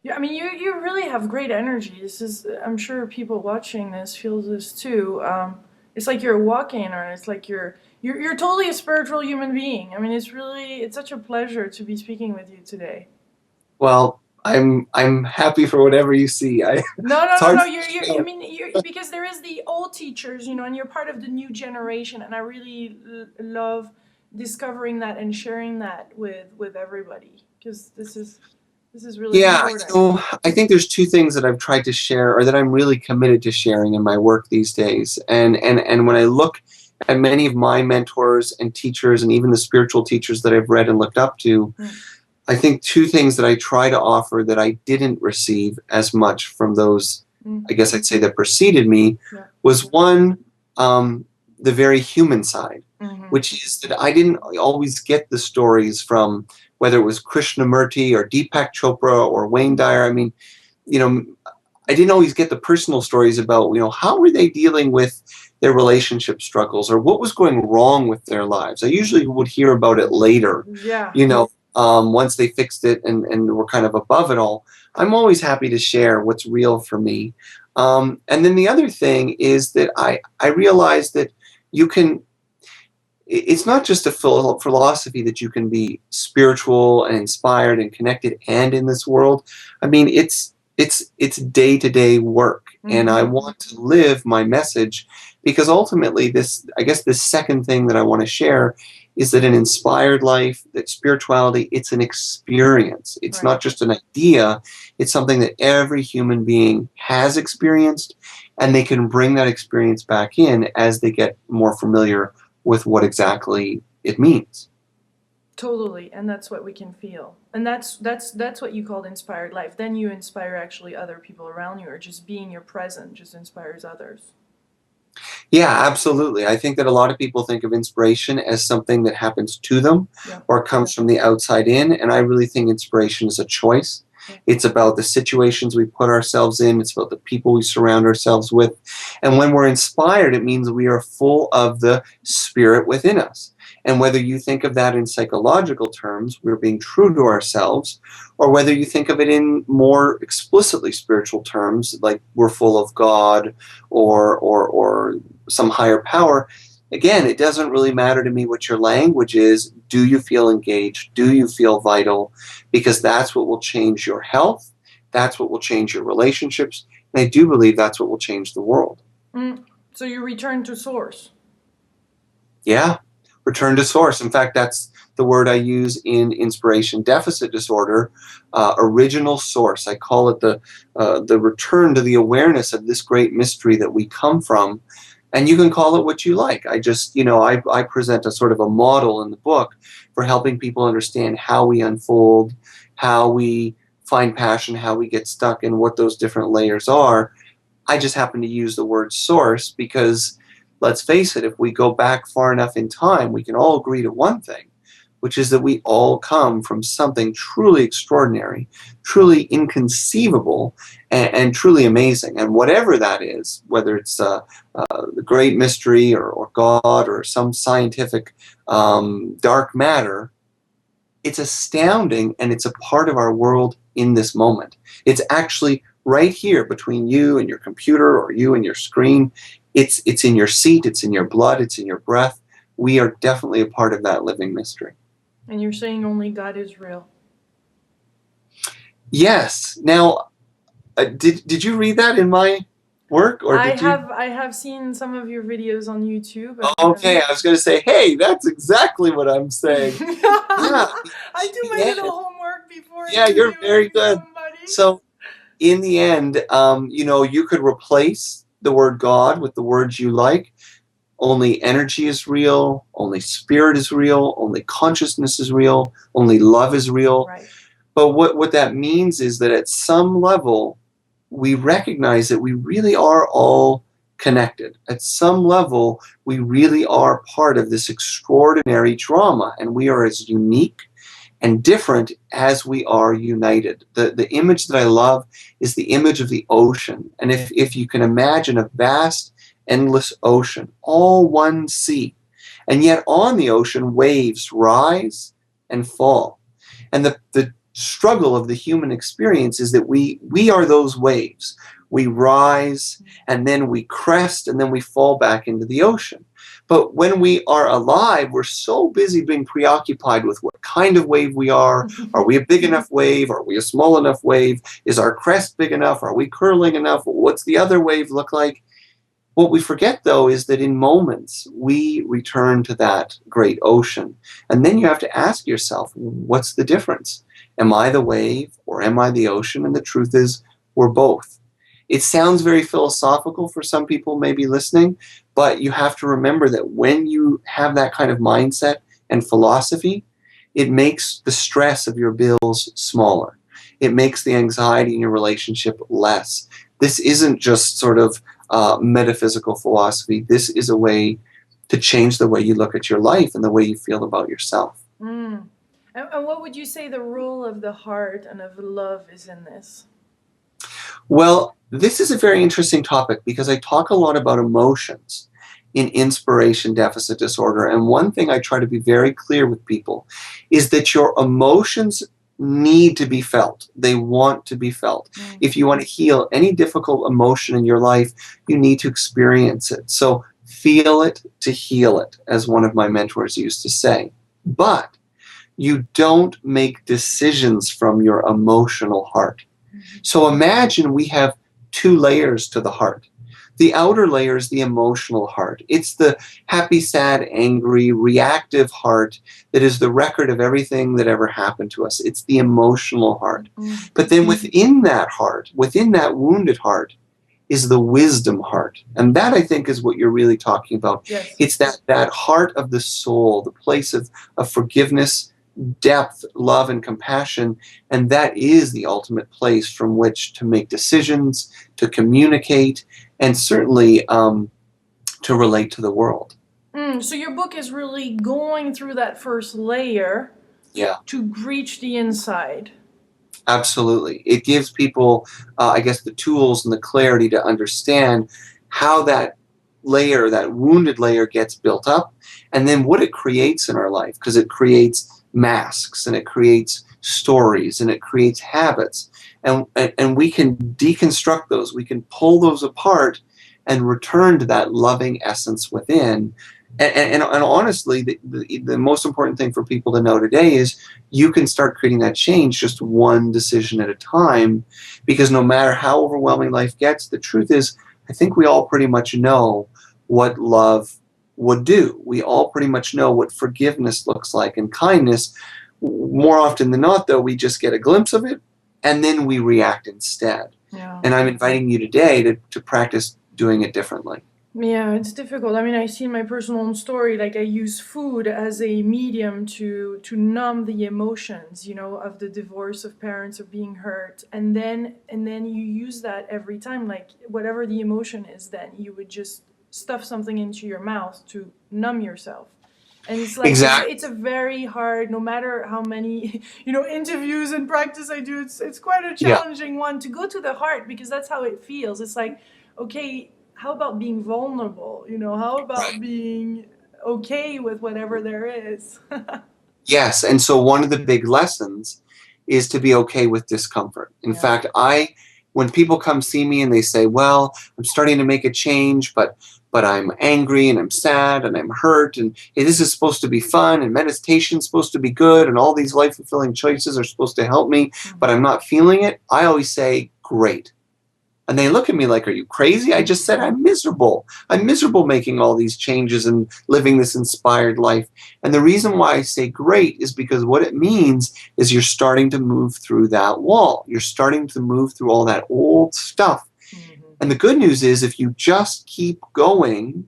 Yeah, I mean, you really have great energy. This is, I'm sure people watching this feel this too. It's like you're walking, or it's like you're totally a spiritual human being. I mean, it's such a pleasure to be speaking with you today. Well, I'm happy for whatever you see. No, It's no, no, hard no. to I show. mean, because there is the old teachers, and you're part of the new generation, and I really love discovering that and sharing that with everybody because this is really Yeah, important. I think there's two things that I've tried to share or that I'm really committed to sharing in my work these days. And when I look at many of my mentors and teachers and even the spiritual teachers that I've read and looked up to, Mm, I think two things that I try to offer that I didn't receive as much from those, mm, I guess I'd say, that preceded me yeah. was one, the very human side, Hmm. which is that I didn't always get the stories from whether it was Krishnamurti or Deepak Chopra or Wayne Dyer. I mean, you know, I didn't always get the personal stories about, how were they dealing with their relationship struggles or what was going wrong with their lives. I usually would hear about it later, Yeah. once they fixed it and were kind of above it all. I'm always happy to share what's real for me. And then the other thing is that I realized that you can, it's not just a philosophy that you can be spiritual and inspired and connected and in this world. I mean, it's day-to-day work, and I Hmm. want to live my message because ultimately this, I guess, the second thing that I want to share is that an inspired life, that spirituality, it's an experience. It's Right. not just an idea. It's something that every human being has experienced, and they can bring that experience back in as they get more familiar with what exactly it means. Totally, and that's what we can feel, and that's what you called inspired life. Then you inspire actually other people around you, or just being your present just inspires others. Yeah, absolutely. I think that a lot of people think of inspiration as something that happens to them Yeah, or comes from the outside in, and I really think inspiration is a choice. yeah, It's about the situations we put ourselves in, it's about the people we surround ourselves with. And when we're inspired, it means we are full of the spirit within us. And whether you think of that in psychological terms, we're being true to ourselves, or whether you think of it in more explicitly spiritual terms, like we're full of God or some higher power. Again, it doesn't really matter to me what your language is. Do you feel engaged? Do you feel vital? Because that's what will change your health. That's what will change your relationships. And I do believe that's what will change the world. mm. So you return to source. Yeah. Return to source. In fact, that's the word I use in inspiration deficit disorder. Original source. I call it the return to the awareness of this great mystery that we come from. And you can call it what you like. I just, I present a sort of a model in the book for helping people understand how we unfold, how we find passion, how we get stuck, and what those different layers are. I just happen to use the word source because, let's face it, if we go back far enough in time, we can all agree to one thing, which is that we all come from something truly extraordinary, truly inconceivable, and truly amazing. And whatever that is, whether it's the great mystery or God or some scientific dark matter, it's astounding and it's a part of our world in this moment. It's actually right here between you and your computer or you and your screen. It's in your seat, it's in your blood, it's in your breath. We are definitely a part of that living mystery. And you're saying only God is real. Yes. Now, did you read that in my work or I did you? have I have seen some of your videos on YouTube. Okay, I was going to say, hey, that's exactly what I'm saying. Yeah, I in do the my end, little homework before yeah, you're very interviewing good. somebody. So in the end, you could replace the word God with the words you like. Only energy is real, only spirit is real, only consciousness is real, only love is real. Right. But what that means is that at some level, we recognize that we really are all connected. At some level, we really are part of this extraordinary drama, and we are as unique and different as we are united. The image that I love is the image of the ocean. And if you can imagine a vast, endless ocean, all one sea, and yet on the ocean, waves rise and fall. And the struggle of the human experience is that we are those waves. We rise, and then we crest, and then we fall back into the ocean. But when we are alive, we're so busy being preoccupied with what kind of wave we are. Are we a big enough wave? Are we a small enough wave? Is our crest big enough? Are we curling enough? What's the other wave look like? What we forget, though, is that in moments, we return to that great ocean. And then you have to ask yourself, what's the difference? Am I the wave or am I the ocean? And the truth is, we're both. It sounds very philosophical for some people maybe listening, but you have to remember that when you have that kind of mindset and philosophy, it makes the stress of your bills smaller. It makes the anxiety in your relationship less. This isn't just sort of metaphysical philosophy. This is a way to change the way you look at your life and the way you feel about yourself. Mm. And what would you say the role of the heart and of love is in this? Well, this is a very interesting topic because I talk a lot about emotions in inspiration deficit disorder. And one thing I try to be very clear with people is that your emotions need to be felt. They want to be felt. If you want to heal any difficult emotion in your life, you need to experience it. So feel it to heal it, as one of my mentors used to say. But you don't make decisions from your emotional heart. So imagine we have two layers to the heart. The outer layer is the emotional heart. It's the happy, sad, angry, reactive heart that is the record of everything that ever happened to us. It's the emotional heart. But then within that heart, within that wounded heart, is the wisdom heart. And that, I think, is what you're really talking about. Yes. It's that heart of the soul, the place of forgiveness, depth, love, and compassion. And that is the ultimate place from which to make decisions, to communicate, and certainly to relate to the world. So your book is really going through that first layer to reach the inside. Absolutely. It gives people, I guess, the tools and the clarity to understand how that layer, that wounded layer, gets built up, and then what it creates in our life, because it creates masks, and it creates stories, and it creates habits. And we can deconstruct those. We can pull those apart and return to that loving essence within. And honestly, the most important thing for people to know today is you can start creating that change just one decision at a time, because no matter how overwhelming life gets, the truth is, I think we all pretty much know what love would do. We all pretty much know what forgiveness looks like and kindness. More often than not, though, we just get a glimpse of it and then we react instead. Yeah. And I'm inviting you today to practice doing it differently. Yeah, it's difficult. I mean, I see in my personal story, like I use food as a medium to numb the emotions, you know, of the divorce, of parents, of being hurt, and then you use that every time, like whatever the emotion is, then you would just stuff something into your mouth to numb yourself. And it's like Exactly. it's a very hard, no matter how many interviews and practice I do, it's quite a challenging one to go to the heart, because that's how it feels. It's like, okay, how about being vulnerable? How about being okay with whatever there is? Yes, and so one of the big lessons is to be okay with discomfort. In fact, when people come see me and they say, well, I'm starting to make a change, but I'm angry and I'm sad and I'm hurt, and hey, this is supposed to be fun and meditation's supposed to be good and all these life-fulfilling choices are supposed to help me, but I'm not feeling it, I always say, great. And they look at me like, are you crazy? I just said I'm miserable. I'm miserable making all these changes and living this inspired life. And the reason why I say great is because what it means is you're starting to move through that wall. You're starting to move through all that old stuff. Mm-hmm. And the good news is if you just keep going,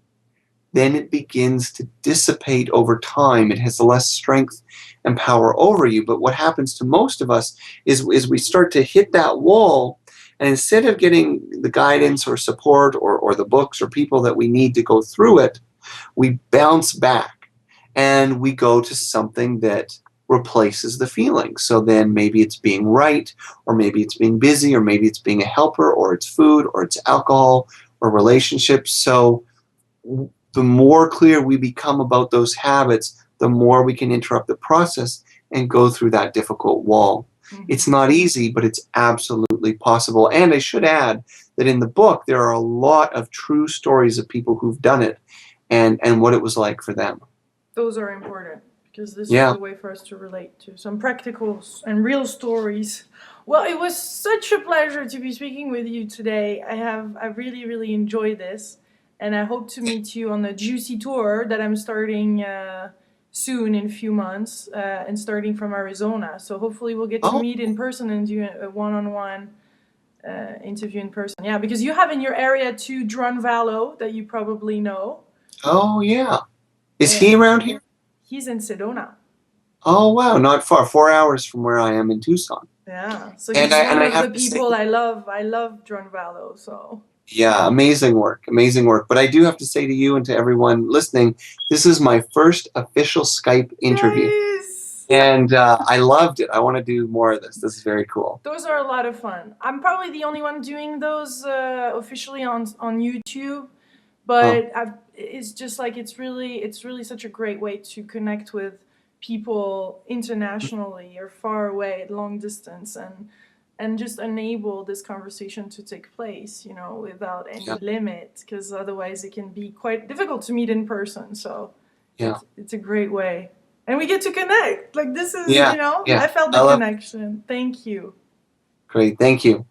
then it begins to dissipate over time. It has less strength and power over you. But what happens to most of us is we start to hit that wall, and instead of getting the guidance or support or the books or people that we need to go through it, we bounce back and we go to something that replaces the feeling. So then maybe it's being right, or maybe it's being busy, or maybe it's being a helper, or it's food, or it's alcohol, or relationships. So the more clear we become about those habits, the more we can interrupt the process and go through that difficult wall. It's Hmm. not easy, but it's absolutely possible. And I should add that in the book, there are a lot of true stories of people who've done it and what it was like for them. Those are important because this is Yeah. the way for us to relate to some practical and real stories. Well, it was such a pleasure to be speaking with you today. I really really enjoyed this, and I hope to meet you on the juicy tour that I'm starting soon in a few months, and starting from Arizona. So hopefully we'll get to Oh, meet in person and do a one-on-one interview in person. Yeah, because you have in your area too Dron Vallow that you probably know. oh yeah. Is Uh, he around here? he's in Sedona. Oh wow, not far. 4 hours from where I am in Tucson. Yeah, so And he's I one and I of the have to say, people I love. I love Dron Vallow. So yeah, amazing work, amazing work. But I do have to say to you and to everyone listening, this is my first official Skype interview, yes, and I loved it. I want to do more of this. This is very cool. those are a lot of fun. I'm probably the only one doing those officially on YouTube, Oh, but it's just like it's really such a great way to connect with people internationally or far away, long distance, and just enable this conversation to take place, you know, without yeah, any limit, because otherwise it can be quite difficult to meet in person. So yeah, it's a great way, and we get to connect. Like this is, yeah, you know, yeah. I felt I the love it. connection. Thank you. Great, thank you.